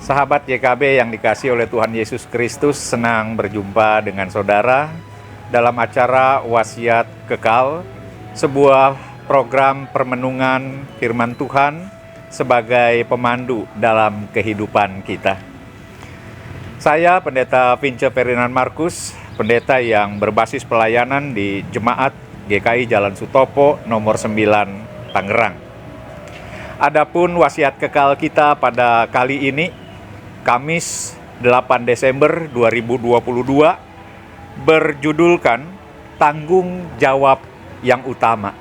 Sahabat YKB yang dikasihi oleh Tuhan Yesus Kristus, senang berjumpa dengan saudara dalam acara Wasiat Kekal, sebuah program permenungan firman Tuhan sebagai pemandu dalam kehidupan kita. Saya Pendeta Vince Ferdinand Markus, pendeta yang berbasis pelayanan di Jemaat GKI Jalan Sutopo nomor 9 Tangerang. Adapun wasiat kekal kita pada kali ini, Kamis 8 Desember 2022, berjudulkan Tanggung Jawab yang Utama.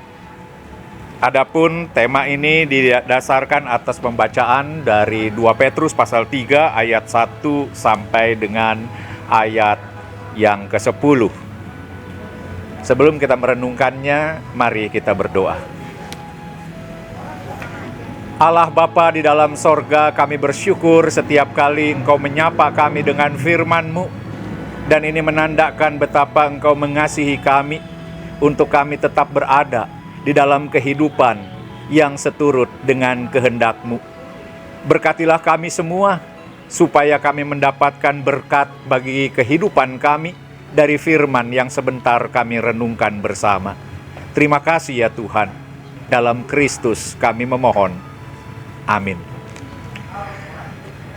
Adapun tema ini didasarkan atas pembacaan dari 2 Petrus pasal 3 ayat 1 sampai dengan ayat yang ke-10. Sebelum kita merenungkannya, mari kita berdoa. Allah Bapa di dalam sorga, kami bersyukur setiap kali Engkau menyapa kami dengan firman-Mu, dan ini menandakan betapa Engkau mengasihi kami untuk kami tetap berada di dalam kehidupan yang seturut dengan kehendak-Mu. Berkatilah kami semua, supaya kami mendapatkan berkat bagi kehidupan kami dari firman yang sebentar kami renungkan bersama. Terima kasih ya Tuhan, dalam Kristus kami memohon. Amin.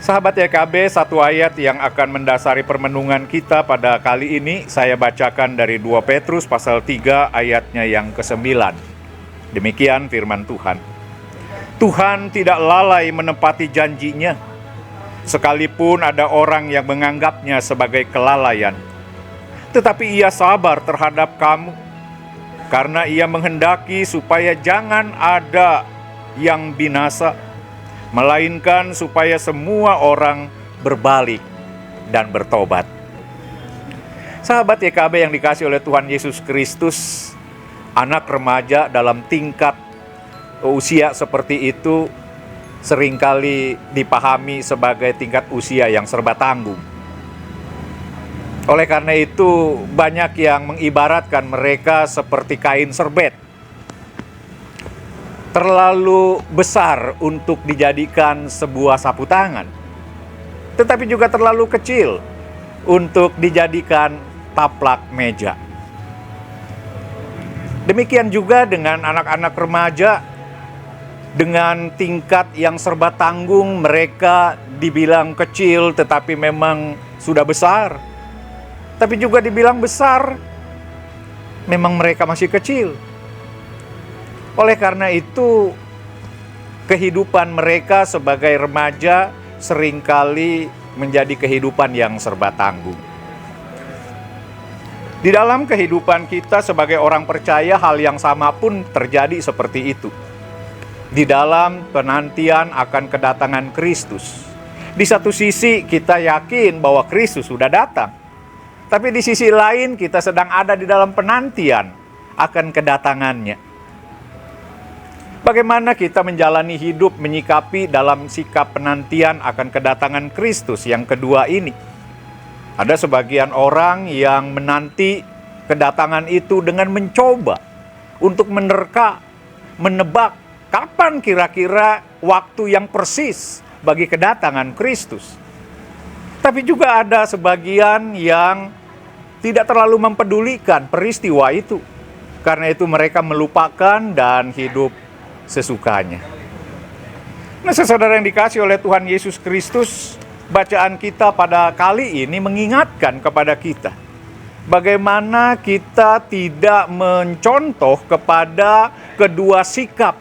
Sahabat YKB, satu ayat yang akan mendasari permenungan kita pada kali ini saya bacakan dari 2 Petrus pasal 3 ayatnya yang ke-9. Demikian firman Tuhan. Tuhan tidak lalai menepati janjinya, sekalipun ada orang yang menganggapnya sebagai kelalaian. Tetapi Ia sabar terhadap kamu, karena Ia menghendaki supaya jangan ada yang binasa, melainkan supaya semua orang berbalik dan bertobat. Sahabat YKB yang dikasihi oleh Tuhan Yesus Kristus, anak remaja dalam tingkat usia seperti itu seringkali dipahami sebagai tingkat usia yang serba tanggung. Oleh karena itu, banyak yang mengibaratkan mereka seperti kain serbet, terlalu besar untuk dijadikan sebuah sapu tangan, tetapi juga terlalu kecil untuk dijadikan taplak meja. Demikian juga dengan anak-anak remaja, dengan tingkat yang serba tanggung, mereka dibilang kecil tetapi memang sudah besar. Tapi juga dibilang besar, memang mereka masih kecil. Oleh karena itu, kehidupan mereka sebagai remaja seringkali menjadi kehidupan yang serba tanggung. Di dalam kehidupan kita sebagai orang percaya, hal yang sama pun terjadi seperti itu. Di dalam penantian akan kedatangan Kristus, di satu sisi kita yakin bahwa Kristus sudah datang, tapi di sisi lain kita sedang ada di dalam penantian akan kedatangannya. Bagaimana kita menjalani hidup menyikapi dalam sikap penantian akan kedatangan Kristus yang kedua ini? Ada sebagian orang yang menanti kedatangan itu dengan mencoba untuk menerka, menebak kapan kira-kira waktu yang persis bagi kedatangan Kristus. Tapi juga ada sebagian yang tidak terlalu mempedulikan peristiwa itu. Karena itu mereka melupakan dan hidup sesukanya. Nah, saudara yang dikasihi oleh Tuhan Yesus Kristus, bacaan kita pada kali ini mengingatkan kepada kita bagaimana kita tidak mencontoh kepada kedua sikap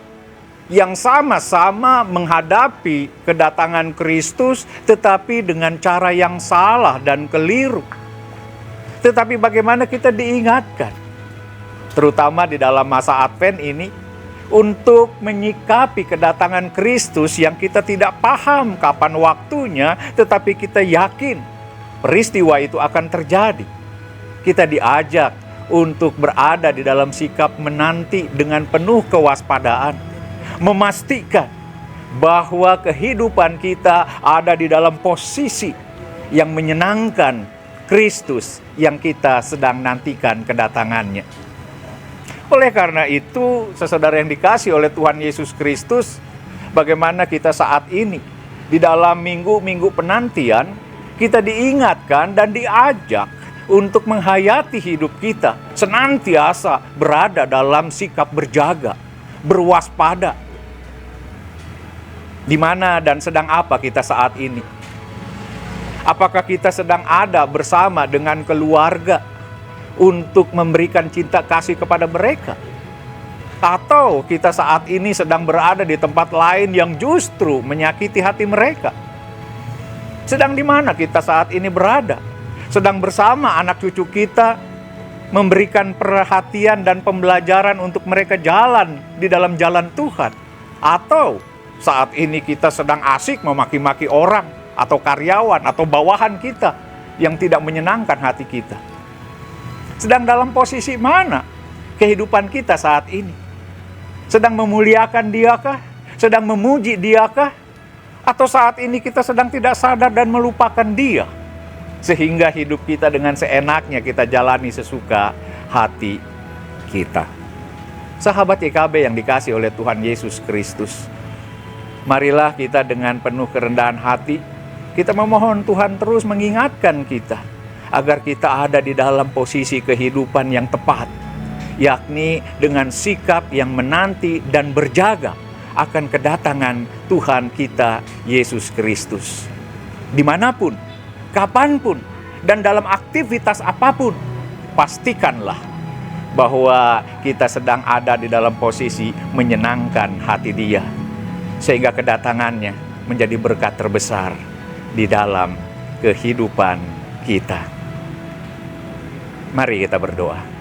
yang sama-sama menghadapi kedatangan Kristus, tetapi dengan cara yang salah dan keliru. Tetapi bagaimana kita diingatkan, terutama di dalam masa Advent ini, untuk menyikapi kedatangan Kristus yang kita tidak paham kapan waktunya, tetapi kita yakin peristiwa itu akan terjadi. Kita diajak untuk berada di dalam sikap menanti dengan penuh kewaspadaan, memastikan bahwa kehidupan kita ada di dalam posisi yang menyenangkan Kristus yang kita sedang nantikan kedatangannya. Oleh karena itu, saudara yang dikasihi oleh Tuhan Yesus Kristus, bagaimana kita saat ini di dalam minggu-minggu penantian, kita diingatkan dan diajak untuk menghayati hidup kita, senantiasa berada dalam sikap berjaga, berwaspada. Di mana dan sedang apa kita saat ini? Apakah kita sedang ada bersama dengan keluarga untuk memberikan cinta kasih kepada mereka? Atau kita saat ini sedang berada di tempat lain yang justru menyakiti hati mereka? Sedang di mana kita saat ini berada? Sedang bersama anak cucu kita, memberikan perhatian dan pembelajaran untuk mereka jalan di dalam jalan Tuhan? Atau saat ini kita sedang asik memaki-maki orang, atau karyawan, atau bawahan kita yang tidak menyenangkan hati kita? Sedang dalam posisi mana kehidupan kita saat ini? Sedang memuliakan Diakah? Sedang memuji Diakah? Atau saat ini kita sedang tidak sadar dan melupakan Dia, sehingga hidup kita dengan seenaknya kita jalani sesuka hati kita? Sahabat YKB yang dikasihi oleh Tuhan Yesus Kristus, marilah kita dengan penuh kerendahan hati, kita memohon Tuhan terus mengingatkan kita, agar kita ada di dalam posisi kehidupan yang tepat, yakni dengan sikap yang menanti dan berjaga akan kedatangan Tuhan kita Yesus Kristus. Dimanapun, kapanpun, dan dalam aktivitas apapun, pastikanlah bahwa kita sedang ada di dalam posisi menyenangkan hati Dia, sehingga kedatangannya menjadi berkat terbesar di dalam kehidupan kita. Mari kita berdoa.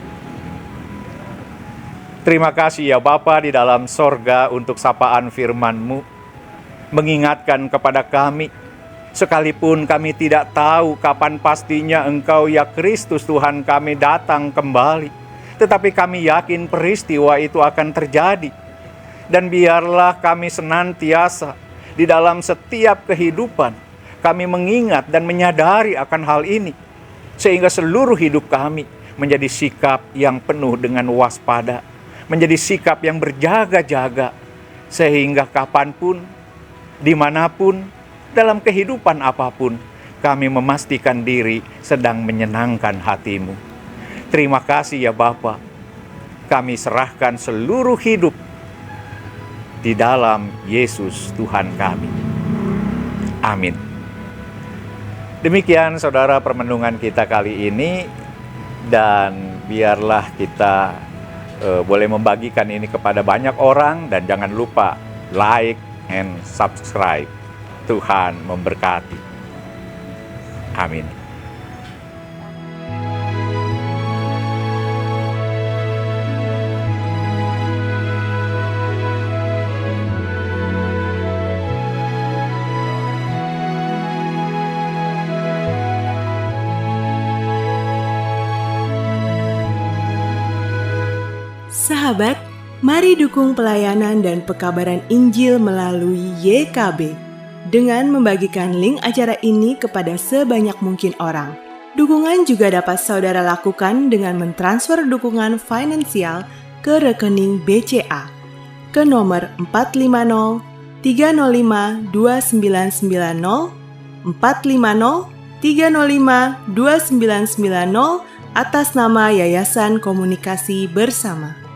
Terima kasih ya Bapa di dalam sorga untuk sapaan firman-Mu, mengingatkan kepada kami, sekalipun kami tidak tahu kapan pastinya Engkau ya Kristus Tuhan kami datang kembali, tetapi kami yakin peristiwa itu akan terjadi. Dan biarlah kami senantiasa di dalam setiap kehidupan, kami mengingat dan menyadari akan hal ini, sehingga seluruh hidup kami menjadi sikap yang penuh dengan waspada, menjadi sikap yang berjaga-jaga, sehingga kapanpun, dimanapun, dalam kehidupan apapun, kami memastikan diri sedang menyenangkan hati-Mu. Terima kasih ya Bapa, kami serahkan seluruh hidup di dalam Yesus Tuhan kami. Amin. Demikian saudara permenungan kita kali ini, dan biarlah kita boleh membagikan ini kepada banyak orang, dan jangan lupa like and subscribe. Tuhan memberkati. Amin. Sahabat, mari dukung pelayanan dan pekabaran Injil melalui YKB dengan membagikan link acara ini kepada sebanyak mungkin orang. Dukungan juga dapat saudara lakukan dengan mentransfer dukungan finansial ke rekening BCA ke nomor 450 305 2990 450 305 2990 atas nama Yayasan Komunikasi Bersama.